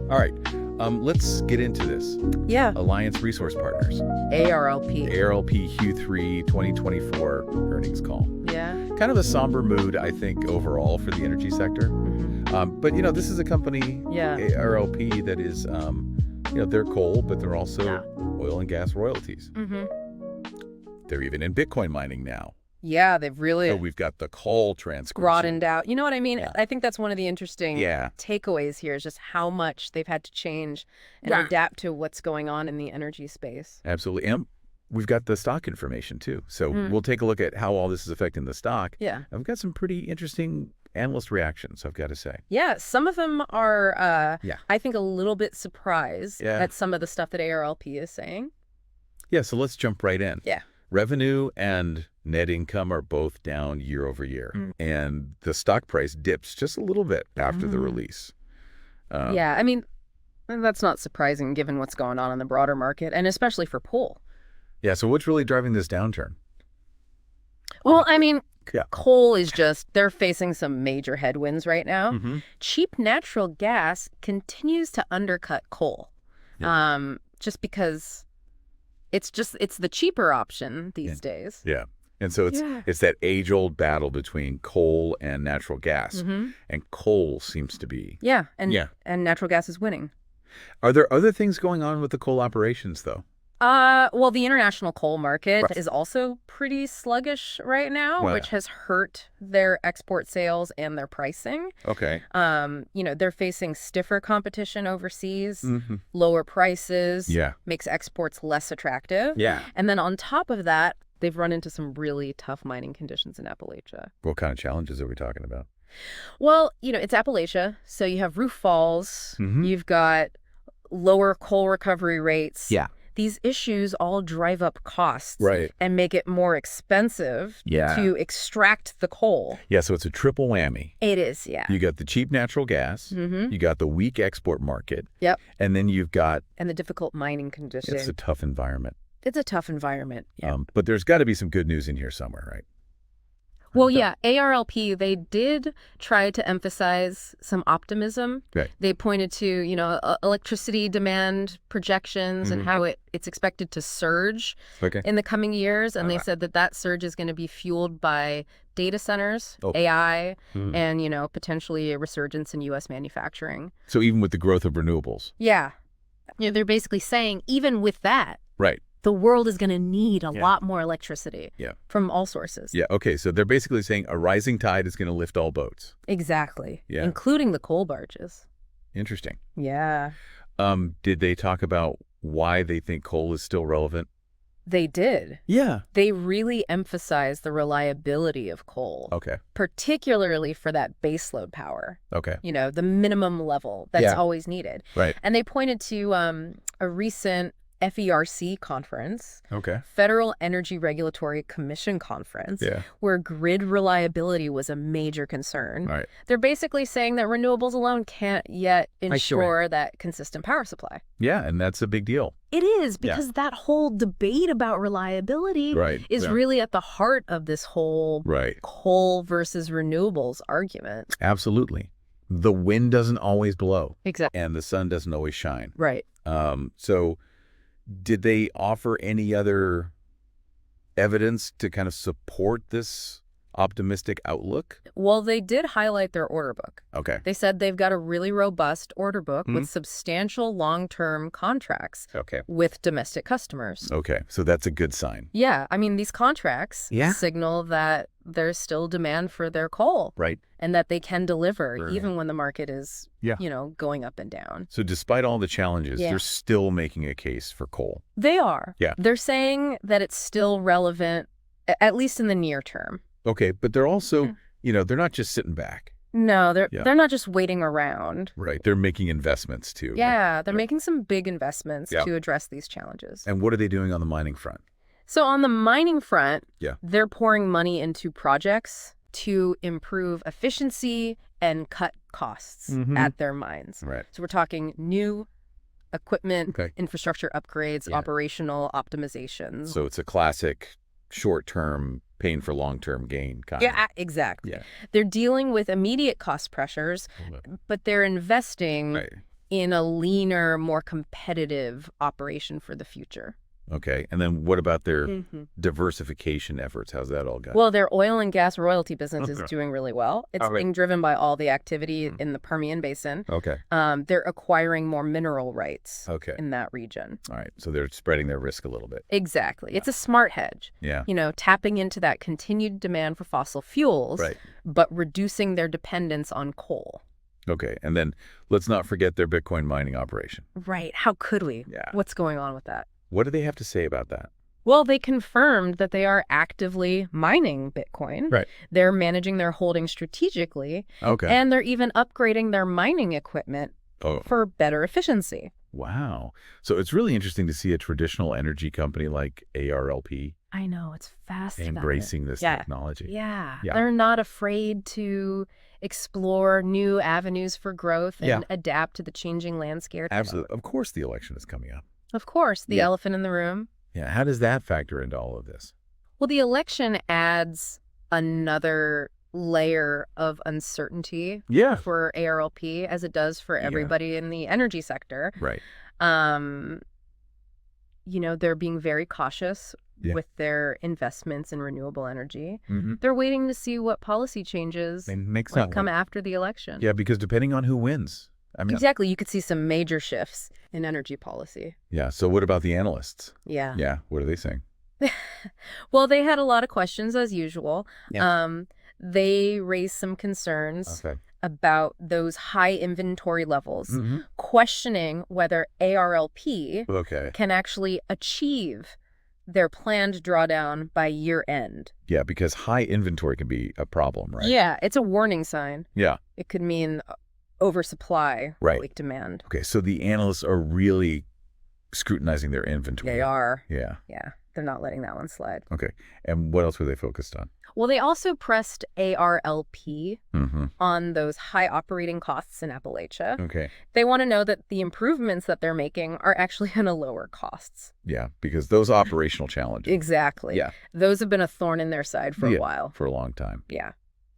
All right, let's get into this. Yeah. Alliance Resource Partners. ARLP. ARLP Q3 2024 earnings call. Yeah. Kind of a somber mood, I think, overall for the energy sector. But, this is a company, Yeah. ARLP, that is, they're coal, but they're also oil and gas royalties. They're even in Bitcoin mining now. Yeah, they've really So we've got the call transcription. broadened out. You know what I mean? Yeah. I think that's one of the interesting takeaways here is just how much they've had to change and adapt to what's going on in the energy space. Absolutely. And we've got the stock information, too. So we'll take a look at how all this is affecting the stock. Yeah. I've got some pretty interesting analyst reactions, I've got to say. Yeah, some of them are, I think, a little bit surprised at some of the stuff that ARLP is saying. Yeah, so let's jump right in. Yeah. Revenue and net income are both down year over year, and the stock price dips just a little bit after the release. Yeah, I mean, that's not surprising given what's going on in the broader market, and especially for coal. Yeah, so what's really driving this downturn? Well, I mean, coal is they're facing some major headwinds right now. Cheap natural gas continues to undercut coal, just because it's the cheaper option these days. Yeah. And so it's that age-old battle between coal and natural gas. And coal seems to be. And natural gas is winning. Are there other things going on with the coal operations, though? Well, the international coal market is also pretty sluggish right now, which has hurt their export sales and their pricing. Okay. They're facing stiffer competition overseas, lower prices, makes exports less attractive. Yeah. And then on top of that, they've run into some really tough mining conditions in Appalachia. What kind of challenges are we talking about? Well, it's Appalachia, so you have roof falls, you've got lower coal recovery rates. Yeah. These issues all drive up costs and make it more expensive to extract the coal. Yeah, so it's a triple whammy. It is, yeah. You got the cheap natural gas, you got the weak export market, and then you've got... And the difficult mining conditions. It's a tough environment. It's a tough environment, yeah. But there's got to be some good news in here somewhere, right? Well, yeah, ARLP, they did try to emphasize some optimism. Right. They pointed to, electricity demand projections and how it's expected to surge in the coming years. And they said that surge is going to be fueled by data centers, AI, and, potentially a resurgence in U.S. manufacturing. So even with the growth of renewables? Yeah. They're basically saying even with that, the world is going to need a lot more electricity from all sources. Yeah, okay, so they're basically saying a rising tide is going to lift all boats. Exactly, including the coal barges. Interesting. Yeah. Did they talk about why they think coal is still relevant? They did. Yeah. They really emphasized the reliability of coal. Okay. Particularly for that baseload power. Okay. The minimum level that's always needed. Right. And they pointed to a recent FERC conference, Federal Energy Regulatory Commission conference, where grid reliability was a major concern. Right. They're basically saying that renewables alone can't yet ensure that consistent power supply. Yeah, and that's a big deal. It is, because that whole debate about reliability is really at the heart of this whole coal versus renewables argument. Absolutely. The wind doesn't always blow. Exactly. And the sun doesn't always shine. Right. So did they offer any other evidence to kind of support this optimistic outlook? Well, they did highlight their order book. Okay. They said they've got a really robust order book with substantial long-term contracts with domestic customers. Okay, so that's a good sign. Yeah, I mean, these contracts signal that there's still demand for their coal. Right. And that they can deliver even when the market is, going up and down. So despite all the challenges, they're still making a case for coal. They are. Yeah. They're saying that it's still relevant, at least in the near term. Okay, but they're also, they're not just sitting back. No, they're not just waiting around. Right, they're making investments too. Yeah, they're making some big investments to address these challenges. And what are they doing on the mining front? So on the mining front, they're pouring money into projects to improve efficiency and cut costs at their mines. Right. So we're talking new equipment, infrastructure upgrades, operational optimizations. So it's a classic short-term paying for long-term gain, kind of. Yeah, exactly. Yeah. They're dealing with immediate cost pressures, but they're investing in a leaner, more competitive operation for the future. Okay. And then what about their diversification efforts? How's that all going? Well, their oil and gas royalty business is doing really well. It's being driven by all the activity in the Permian Basin. Okay. They're acquiring more mineral rights in that region. All right. So they're spreading their risk a little bit. Exactly. It's a smart hedge. Yeah. Tapping into that continued demand for fossil fuels, but reducing their dependence on coal. Okay. And then let's not forget their Bitcoin mining operation. Right. How could we? Yeah. What's going on with that? What do they have to say about that? Well, they confirmed that they are actively mining Bitcoin. Right. They're managing their holdings strategically. Okay. And they're even upgrading their mining equipment for better efficiency. Wow. So it's really interesting to see a traditional energy company like ARLP. I know. It's fascinating. Embracing this technology. Yeah. They're not afraid to explore new avenues for growth and adapt to the changing landscape. Absolutely. Of course the election is coming up. Of course, the elephant in the room. Yeah. How does that factor into all of this? Well, the election adds another layer of uncertainty for ARLP, as it does for everybody in the energy sector. Right. They're being very cautious with their investments in renewable energy. They're waiting to see what policy changes come after the election. Yeah, because depending on who wins. Exactly. You could see some major shifts in energy policy. Yeah. So what about the analysts? Yeah. Yeah. What are they saying? Well, they had a lot of questions as usual. Yeah. They raised some concerns about those high inventory levels, questioning whether ARLP can actually achieve their planned drawdown by year end. Yeah, because high inventory can be a problem, right? Yeah, it's a warning sign. Yeah. It could mean oversupply, weak demand. Okay, so the analysts are really scrutinizing their inventory. They are. Yeah. Yeah, they're not letting that one slide. Okay, and what else were they focused on? Well, they also pressed ARLP on those high operating costs in Appalachia. Okay. They want to know that the improvements that they're making are actually going to lower costs. Yeah, because those operational challenges. Exactly. Yeah. Those have been a thorn in their side for a while. For a long time. Yeah.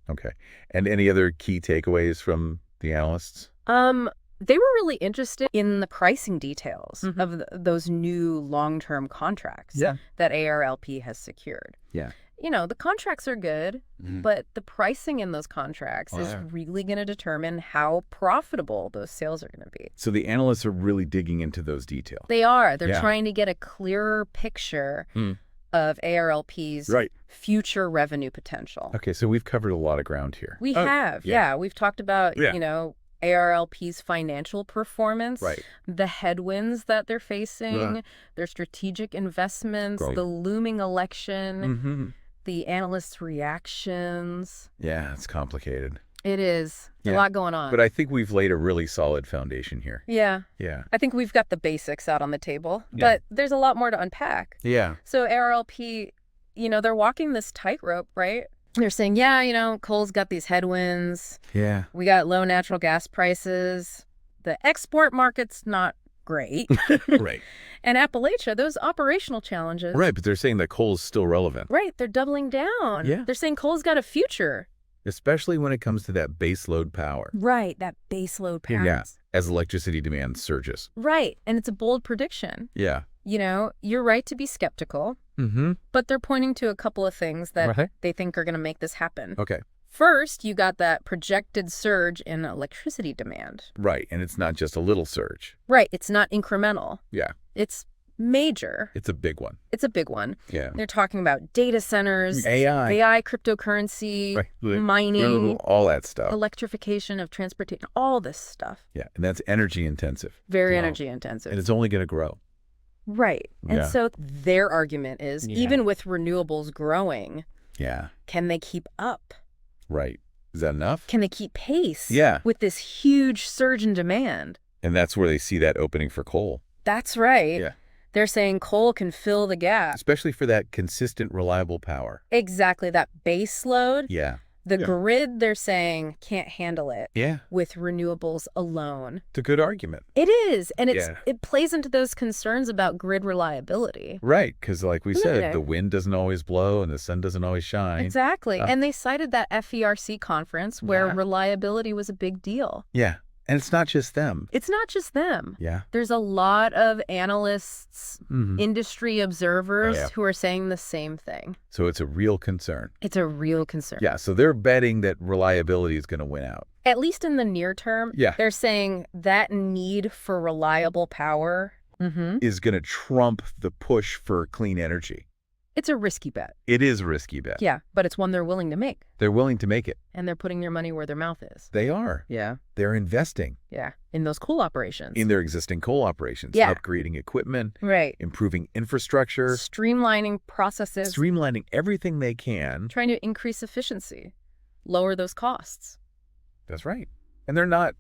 Okay. And any other key takeaways from the analysts? They were really interested in the pricing details of those new long-term contracts that ARLP has secured. Yeah. The contracts are good, but the pricing in those contracts is really going to determine how profitable those sales are going to be. So the analysts are really digging into those details. They are. They're trying to get a clearer picture of ARLP's future revenue potential. Okay, so we've covered a lot of ground here. We have. Yeah. We've talked about, ARLP's financial performance, the headwinds that they're facing, their strategic investments, the looming election, the analysts' reactions. Yeah, it's complicated. It is. A lot going on. But I think we've laid a really solid foundation here. Yeah. Yeah. I think we've got the basics out on the table, but there's a lot more to unpack. Yeah. So ARLP, they're walking this tightrope, right? They're saying, coal's got these headwinds. Yeah. We got low natural gas prices. The export market's not great. Right. And Appalachia, those operational challenges. Right, but they're saying that coal is still relevant. Right, they're doubling down. Yeah. They're saying coal's got a future. Especially when it comes to that base load power. Right, that base load power. Yeah, as electricity demand surges. Right, and it's a bold prediction. Yeah. You're right to be skeptical, but they're pointing to a couple of things that they think are going to make this happen. Okay. First, you got that projected surge in electricity demand. Right, and it's not just a little surge. Right, it's not incremental. Yeah. It's major. It's a big one. It's a big one. Yeah. They're talking about data centers, AI, cryptocurrency, mining, all that stuff. Electrification of transportation, all this stuff. Yeah, and that's energy intensive. Very energy intensive. And it's only going to grow. Right. And so their argument is, even with renewables growing, can they keep up? Right. Is that enough? Can they keep pace with this huge surge in demand? And that's where they see that opening for coal. That's right. Yeah. They're saying coal can fill the gap. Especially for that consistent, reliable power. Exactly. That base load. Yeah. The grid, they're saying, can't handle it Yeah. with renewables alone. It's a good argument. It is. And it plays into those concerns about grid reliability. Right. Because like we said, the wind doesn't always blow and the sun doesn't always shine. Exactly. And they cited that FERC conference where reliability was a big deal. Yeah. And it's not just them. It's not just them. Yeah. There's a lot of analysts, industry observers who are saying the same thing. So it's a real concern. It's a real concern. Yeah. So they're betting that reliability is going to win out. At least in the near term, they're saying that need for reliable power is going to trump the push for clean energy. It's a risky bet. It is a risky bet. Yeah, but it's one they're willing to make. They're willing to make it. And they're putting their money where their mouth is. They are. Yeah. They're investing. Yeah. In those coal operations. In their existing coal operations. Yeah. Upgrading equipment. Right. Improving infrastructure. Streamlining processes. Streamlining everything they can. Trying to increase efficiency. Lower those costs. That's right. And they're not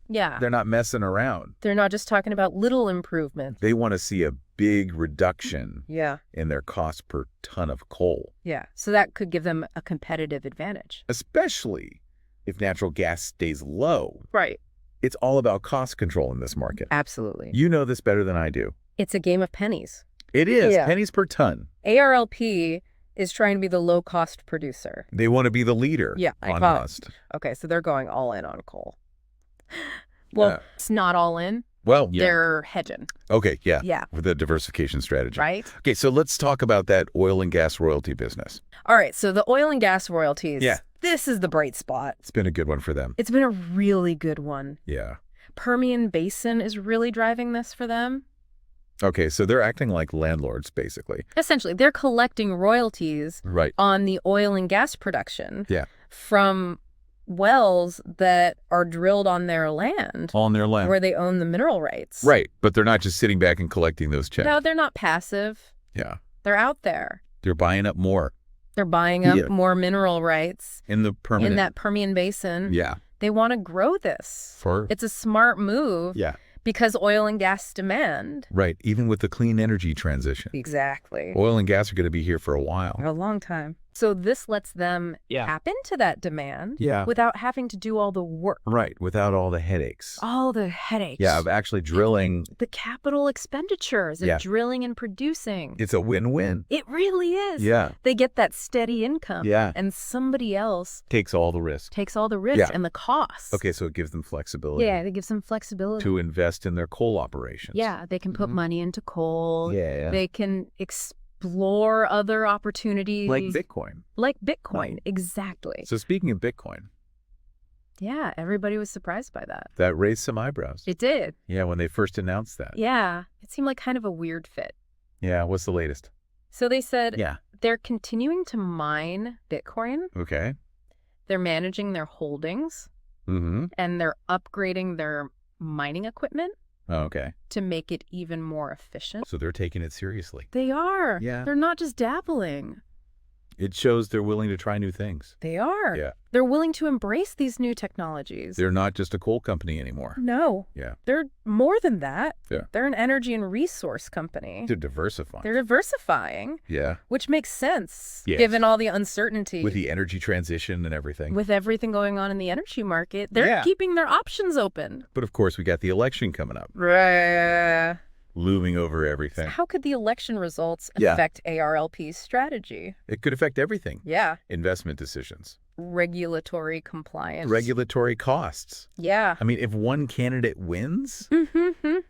messing around. They're not just talking about little improvements. They want to see a big reduction in their cost per ton of coal. Yeah. So that could give them a competitive advantage. Especially if natural gas stays low. Right. It's all about cost control in this market. Absolutely. You know this better than I do. It's a game of pennies. It is. Pennies per ton. ARLP is trying to be the low-cost producer. They want to be the leader on cost. Okay, so they're going all in on coal. Well, it's not all in. Well, they're hedging. Okay, yeah. Yeah. With the diversification strategy. Right. Okay, so let's talk about that oil and gas royalty business. All right, so the oil and gas royalties. Yeah. This is the bright spot. It's been a good one for them. It's been a really good one. Yeah. Permian Basin is really driving this for them. Okay, so they're acting like landlords, basically. Essentially, they're collecting royalties on the oil and gas production from wells that are drilled on their land. On their land. Where they own the mineral rights. Right, but they're not just sitting back and collecting those checks. No, they're not passive. Yeah. They're out there. They're buying up more. They're buying up more mineral rights. In that Permian Basin. Yeah. They want to grow this. It's a smart move. Yeah. Because oil and gas demand. Right, even with the clean energy transition. Exactly. Oil and gas are going to be here for a while. A long time. So this lets them tap into that demand without having to do all the work. Right, without all the headaches. All the headaches. Yeah, of actually drilling. The capital expenditures of drilling and producing. It's a win-win. It really is. Yeah. They get that steady income. Yeah. And somebody else takes all the risk. And the costs. Okay, so it gives them flexibility. Yeah, it gives them flexibility. To invest in their coal operations. Yeah, they can put money into coal. Yeah. They can explore other opportunities. Like Bitcoin. Right. Exactly. So speaking of Bitcoin. Yeah, everybody was surprised by that. That raised some eyebrows. It did. Yeah, when they first announced that. Yeah, it seemed like kind of a weird fit. Yeah, what's the latest? So they said they're continuing to mine Bitcoin. Okay. They're managing their holdings. And they're upgrading their mining equipment. Oh, okay. To make it even more efficient. So they're taking it seriously. They are. Yeah. They're not just dabbling. It shows they're willing to try new things. They are. Yeah. They're willing to embrace these new technologies. They're not just a coal company anymore. No. Yeah. They're more than that. Yeah. They're an energy and resource company. They're diversifying. They're diversifying. Yeah. Which makes sense, yes. given all the uncertainty. With the energy transition and everything. With everything going on in the energy market, they're keeping their options open. But of course, we got the election coming up. Right. Looming over everything. So how could the election results affect ARLP's strategy? It could affect everything. Yeah. Investment decisions. Regulatory compliance. Regulatory costs. Yeah. I mean, if one candidate wins,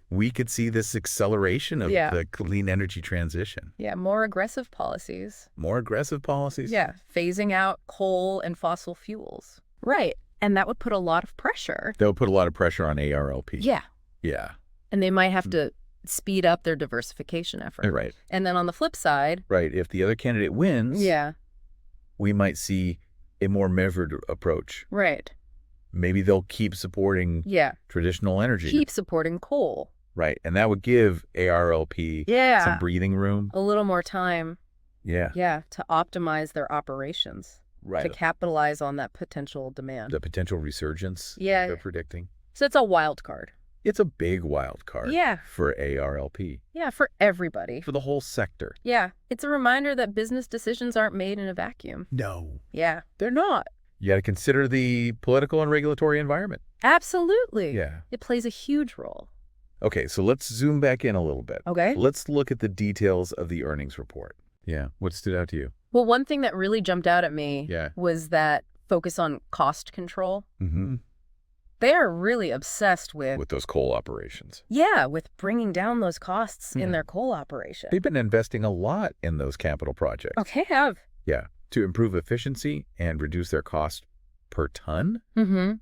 we could see this acceleration of the clean energy transition. Yeah, more aggressive policies. More aggressive policies? Yeah, phasing out coal and fossil fuels. Right. And that would put a lot of pressure. That would put a lot of pressure on ARLP. Yeah. Yeah. And they might have to speed up their diversification effort. Right. And then on the flip side. Right. If the other candidate wins. Yeah. We might see a more measured approach. Right. Maybe they'll keep supporting traditional energy. Keep supporting coal. Right. And that would give ARLP some breathing room. A little more time. Yeah. Yeah. To optimize their operations. Right. To capitalize on that potential demand. The potential resurgence they're predicting. So it's a wild card. It's a big wild card for ARLP. Yeah, for everybody. For the whole sector. Yeah. It's a reminder that business decisions aren't made in a vacuum. No. Yeah. They're not. You got to consider the political and regulatory environment. Absolutely. Yeah. It plays a huge role. Okay, so let's zoom back in a little bit. Okay. Let's look at the details of the earnings report. Yeah. What stood out to you? Well, one thing that really jumped out at me was that focus on cost control. Mm-hmm. They are really obsessed with those coal operations. Yeah, with bringing down those costs in their coal operation. They've been investing a lot in those capital projects. Okay, have. Yeah, to improve efficiency and reduce their cost per ton. Mm-hmm.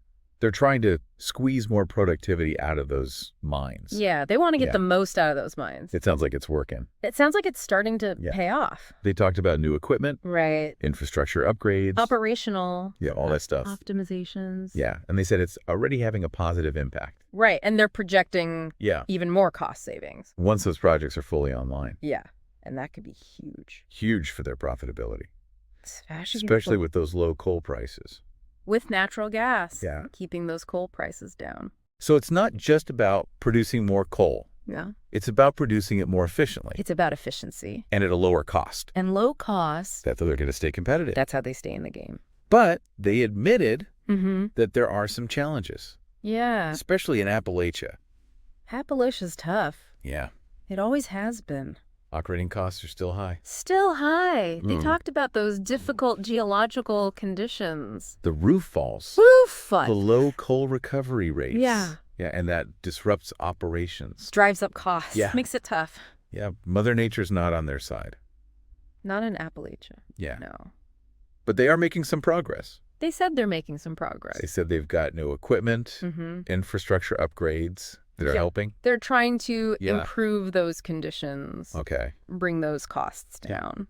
They're trying to squeeze more productivity out of those mines. Yeah, they want to get the most out of those mines. It sounds like it's working. It sounds like it's starting to pay off. They talked about new equipment. Right. Infrastructure upgrades. Operational. Yeah, all that stuff. Optimizations. Yeah, and they said it's already having a positive impact. Right, and they're projecting even more cost savings. Once those projects are fully online. Yeah, and that could be huge. Huge for their profitability. Especially with those low coal prices. With natural gas. Yeah. Keeping those coal prices down. So it's not just about producing more coal. Yeah. It's about producing it more efficiently. It's about efficiency. And at a lower cost. And low cost. That's how they're going to stay competitive. That's how they stay in the game. But they admitted that there are some challenges. Yeah. Especially in Appalachia. Appalachia's tough. Yeah. It always has been. Operating costs are still high. Still high. They talked about those difficult geological conditions. The roof falls. Roof falls. The low coal recovery rates. Yeah. Yeah, and that disrupts operations. Drives up costs. Yeah. Makes it tough. Yeah, Mother Nature's not on their side. Not in Appalachia. Yeah. No. But they are making some progress. They said they're making some progress. They said they've got new equipment, infrastructure upgrades that are helping. They're trying to improve those conditions. Okay. Bring those costs down.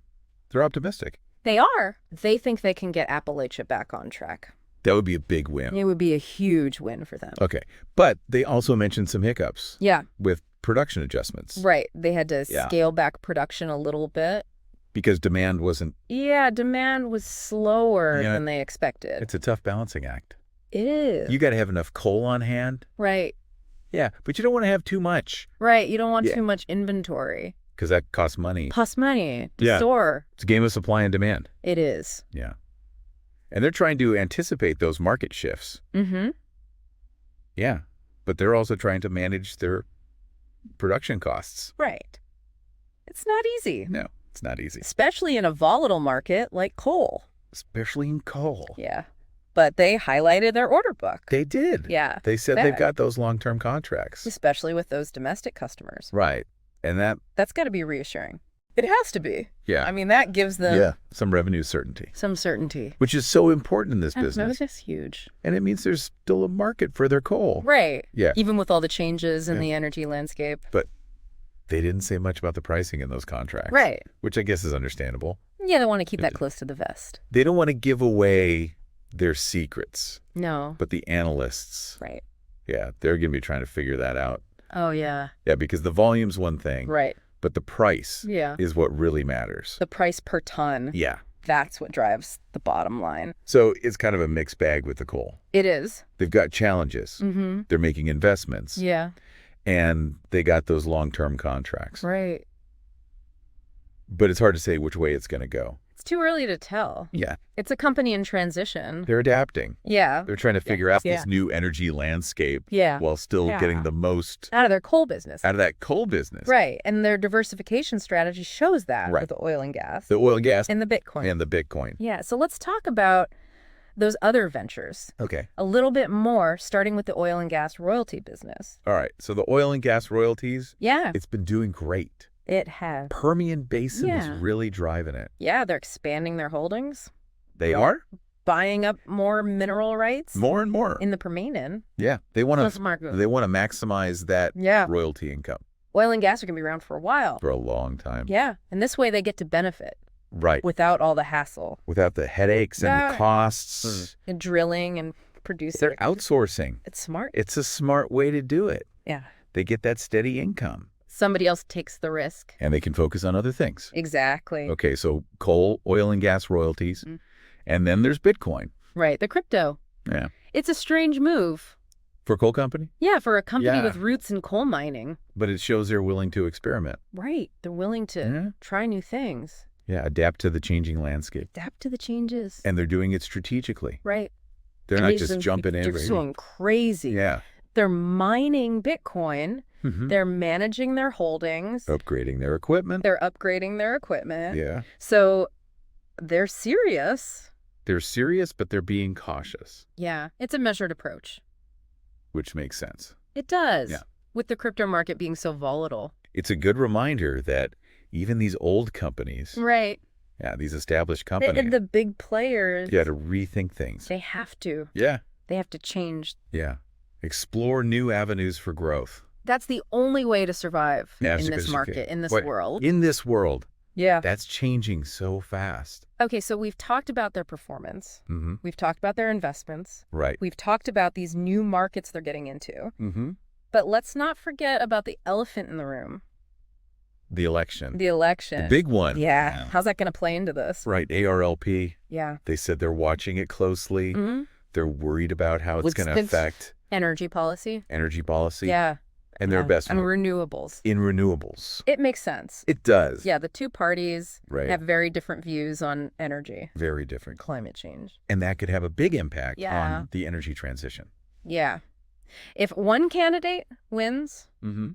They're optimistic. They are. They think they can get Appalachia back on track. That would be a big win. It would be a huge win for them. Okay. But they also mentioned some hiccups. Yeah. With production adjustments. Right. They had to scale back production a little bit. Because demand wasn't... Yeah, demand was slower than they expected. It's a tough balancing act. It is. You got to have enough coal on hand. Right. Yeah, but you don't want to have too much. Right. You don't want too much inventory. Because that costs money. Costs money to store. It's a game of supply and demand. It is. Yeah. And they're trying to anticipate those market shifts. Mm-hmm. Yeah. But they're also trying to manage their production costs. Right. It's not easy. No, it's not easy. Especially in a volatile market like coal. Especially in coal. Yeah. But they highlighted their order book. They did. Yeah. They said they've got those long-term contracts. Especially with those domestic customers. Right. And that's got to be reassuring. It has to be. Yeah. I mean, that gives them some revenue certainty. Some certainty. Which is so important in this business. That's huge. And it means there's still a market for their coal. Right. Yeah. Even with all the changes in the energy landscape. But they didn't say much about the pricing in those contracts. Right. Which I guess is understandable. Yeah, they want to keep that close to the vest. They don't want to give away their secrets. No. But the analysts. Right. Yeah, they're going to be trying to figure that out. Oh, yeah. Yeah, because the volume's one thing. Right. But the price is what really matters. The price per ton. Yeah. That's what drives the bottom line. So it's kind of a mixed bag with the coal. It is. They've got challenges. Mm-hmm. They're making investments. Yeah. And they got those long-term contracts. Right. But it's hard to say which way it's going to go. It's too early to tell. Yeah. It's a company in transition. They're adapting. Yeah. They're trying to figure out this new energy landscape while still getting the most out of their coal business. Out of that coal business. Right. And their diversification strategy shows that with the oil and gas. The oil and gas. And the Bitcoin. And the Bitcoin. Yeah. So let's talk about those other ventures. Okay. A little bit more, starting with the oil and gas royalty business. All right. So the oil and gas royalties. Yeah. It's been doing great. It has. Permian Basin is really driving it. Yeah, they're expanding their holdings. They are? Buying up more mineral rights. More and more. In the Permian. Yeah. They want to maximize that royalty income. Oil and gas are going to be around for a while. For a long time. Yeah. And this way they get to benefit. Right. Without all the hassle. Without the headaches and the costs. And drilling and producing. They're outsourcing. It's smart. It's a smart way to do it. Yeah. They get that steady income. Somebody else takes the risk. And they can focus on other things. Exactly. Okay, so coal, oil, and gas royalties. And then there's Bitcoin. Right, the crypto. Yeah. It's a strange move. For a coal company? Yeah, for a company with roots in coal mining. But it shows they're willing to experiment. Right. They're willing to try new things. Yeah, adapt to the changing landscape. Adapt to the changes. And they're doing it strategically. Right. They're not just jumping in. They're going crazy. Yeah. They're mining Bitcoin. Mm-hmm. They're managing their holdings. Upgrading their equipment. They're upgrading their equipment. Yeah. So they're serious. They're serious, but they're being cautious. Yeah. It's a measured approach. Which makes sense. It does. Yeah. With the crypto market being so volatile. It's a good reminder that even these old companies, right? Yeah, these established companies, the big players, you got to rethink things. They have to. Yeah. They have to change. Yeah. Explore new avenues for growth. That's the only way to survive Yeah, in this market, in this world. In this world. Yeah. That's changing so fast. Okay, so we've talked about their performance. Mm-hmm. We've talked about their investments. Right. We've talked about these new markets they're getting into. Mm-hmm. But let's not forget about the elephant in the room. The election. The election. The big one. Yeah. How's that going to play into this? Right. ARLP. Yeah. They said they're watching it closely. Mm-hmm. They're worried about how it's going to affect energy policy. Energy policy. Yeah. And their best and renewables. In renewables. It makes sense. It does. Yeah, the two parties have very different views on energy. Very different. Climate change. And that could have a big impact on the energy transition. Yeah. If one candidate wins, mm-hmm.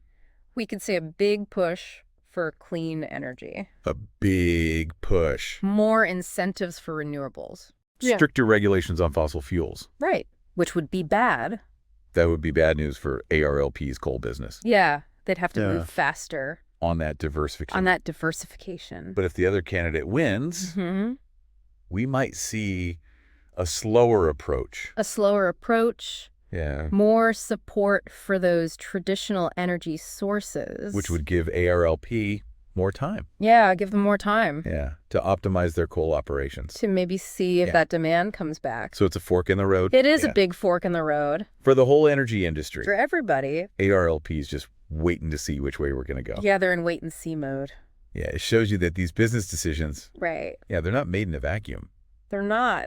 we could see a big push for clean energy. A big push. More incentives for renewables. Stricter regulations on fossil fuels. Right. Which would be bad. That would be bad news for ARLP's coal business. Yeah. They'd have to move faster. On that diversification. But if the other candidate wins, mm-hmm. we might see a slower approach. A slower approach. Yeah. More support for those traditional energy sources. Which would give ARLP more time. Yeah, give them more time. Yeah, to optimize their coal operations. To maybe see if that demand comes back. So it's a fork in the road. It is a big fork in the road. For the whole energy industry. For everybody. ARLP is just waiting to see which way we're going to go. Yeah, they're in wait and see mode. Yeah, it shows you that these business decisions, right? Yeah, they're not made in a vacuum. They're not.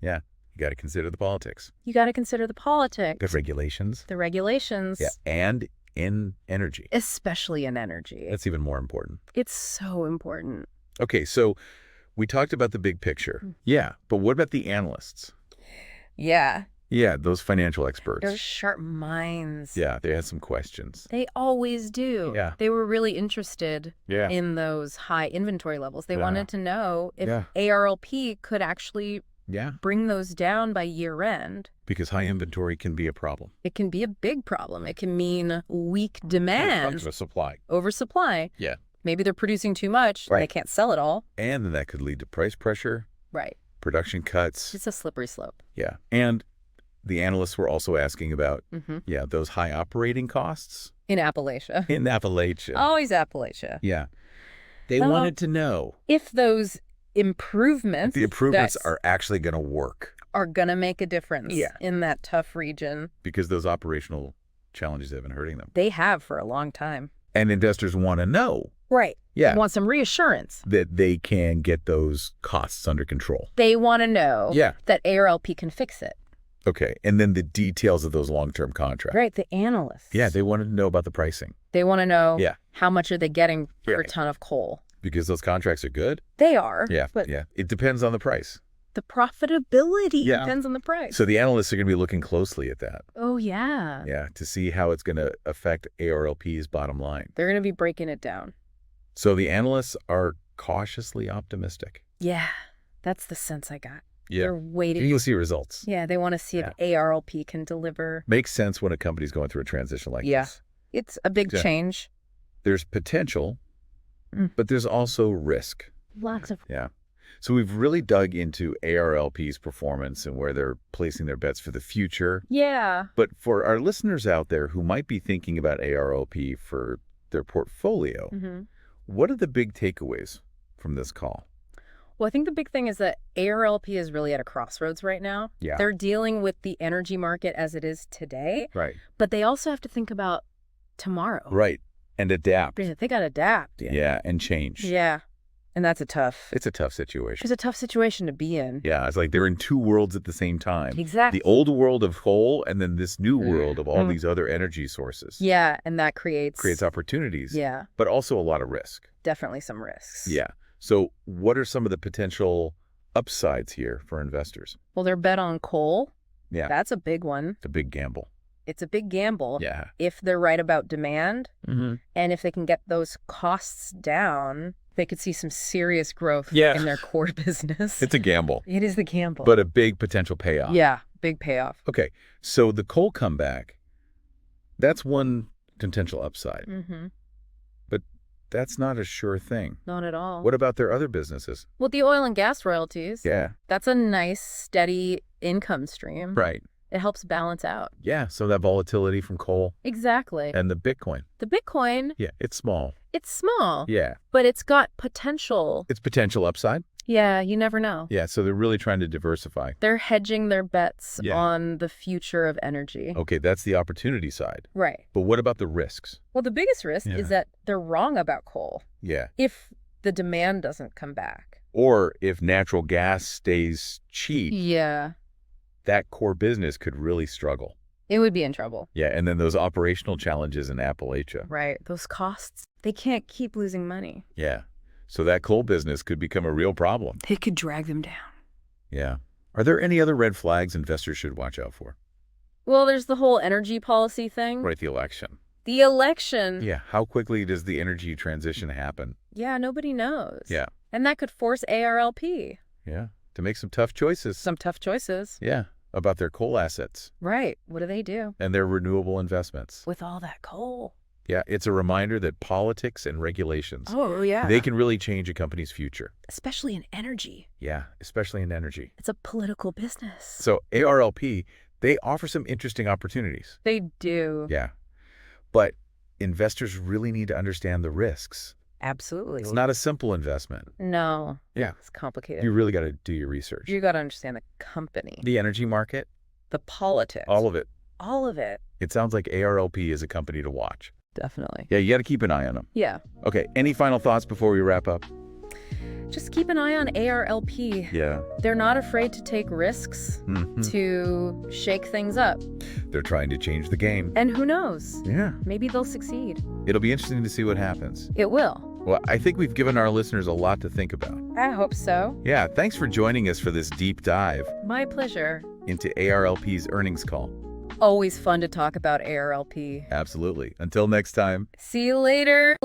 Yeah, you got to consider the politics. You got to consider the politics. The regulations. The regulations. Yeah, and in energy. Especially in energy. That's even more important. It's so important. Okay, so we talked about the big picture. Yeah, but what about the analysts? Yeah. Yeah, those financial experts. Those sharp minds. Yeah, they had some questions. They always do. Yeah. They were really interested in those high inventory levels. They wanted to know if ARLP could actually bring those down by year end. Because high inventory can be a problem. It can be a big problem. It can mean weak demand. Oversupply. Oversupply. Yeah. Maybe they're producing too much. Right. They can't sell it all. And then that could lead to price pressure. Right. Production cuts. It's a slippery slope. Yeah. And the analysts were also asking about, those high operating costs. In Appalachia. In Appalachia. Always Appalachia. Yeah. They wanted to know if those improvements. The improvements are actually going to work. Are going to make a difference in that tough region. Because those operational challenges have been hurting them. They have for a long time. And investors want to know. Right. Yeah. They want some reassurance. That they can get those costs under control. They want to know that ARLP can fix it. Okay. And then the details of those long-term contracts. Right. The analysts. Yeah. They wanted to know about the pricing. They want to know how much are they getting per ton of coal. Because those contracts are good. They are. Yeah. But it depends on the price. The profitability depends on the price. So the analysts are going to be looking closely at that. Oh, yeah. Yeah. To see how it's going to affect ARLP's bottom line. They're going to be breaking it down. So the analysts are cautiously optimistic. Yeah. That's the sense I got. Yeah. They're waiting. You'll see results. Yeah. They want to see if ARLP can deliver. Makes sense when a company's going through a transition like this. It's a big change. There's potential, but there's also risk. Lots of. Yeah. So we've really dug into ARLP's performance and where they're placing their bets for the future. Yeah. But for our listeners out there who might be thinking about ARLP for their portfolio, what are the big takeaways from this call? Well, I think the big thing is that ARLP is really at a crossroads right now. Yeah. They're dealing with the energy market as it is today. Right. But they also have to think about tomorrow. Right. And adapt. They got to adapt. Yeah. And change. Yeah. And that's it's a tough situation. It's a tough situation to be in. Yeah. It's like they're in two worlds at the same time. Exactly. The old world of coal and then this new world of all these other energy sources. Yeah. And that creates opportunities. Yeah. But also a lot of risk. Definitely some risks. Yeah. So what are some of the potential upsides here for investors? Well, their bet on coal, Yeah. that's a big one. It's a big gamble. It's a big gamble. Yeah. If they're right about demand, Mm-hmm. and if they can get those costs down, they could see some serious growth Yeah. in their core business. It's a gamble, It is the gamble. but a big potential payoff. Yeah, big payoff. Okay, so the coal comeback, that's one potential upside, Mm-hmm. but that's not a sure thing. Not at all. What about their other businesses? Well, the oil and gas royalties, Yeah. that's a nice, steady income stream. Right. It helps balance out. Yeah, so that volatility from coal Exactly. and the Bitcoin. The Bitcoin, Yeah, it's small. it's small, Yeah. but it's got potential. It's potential upside. Yeah, you never know. Yeah, so they're really trying to diversify. They're hedging their bets Yeah. on the future of energy. Okay, that's the opportunity side. Right. But what about the risks? Well, the biggest risk Yeah. is that they're wrong about coal Yeah. if the demand doesn't come back. Or if natural gas stays cheap, Yeah. that core business could really struggle. It would be in trouble. Yeah, and then those operational challenges in Appalachia. Right. Those costs, they can't keep losing money. Yeah. So that coal business could become a real problem. It could drag them down. Yeah. Are there any other red flags investors should watch out for? Well, there's the whole energy policy thing. Right, the election. The election. Yeah, how quickly does the energy transition happen? Yeah, nobody knows. Yeah. And that could force ARLP. Yeah, to make some tough choices. Some tough choices. Yeah, about their coal assets Right. What do they do and their renewable investments. with all that coal? Yeah, it's a reminder that politics and regulations, Oh, yeah. they can really change a company's future. Especially in energy. Yeah, especially in energy. It's a political business. So ARLP, they offer some interesting opportunities. They do. Yeah, but investors really need to understand the risks. Absolutely. It's not a simple investment. No. Yeah. It's complicated. You really got to do your research. You got to understand the company, The energy market, the politics. all of it. All of it. It sounds like ARLP is a company to watch. Definitely. Yeah, you got to keep an eye on them. Yeah. Okay, any final thoughts before we wrap up? Just keep an eye on ARLP. Yeah. They're not afraid to take risks Mhm. to shake things up. They're trying to change the game. And who knows? Yeah. Maybe they'll succeed. It'll be interesting to see what happens. It will. Well, I think we've given our listeners a lot to think about. I hope so. Yeah, thanks for joining us for this deep dive My pleasure. into ARLP's earnings call. Always fun to talk about ARLP. Absolutely. Until next time. See you later.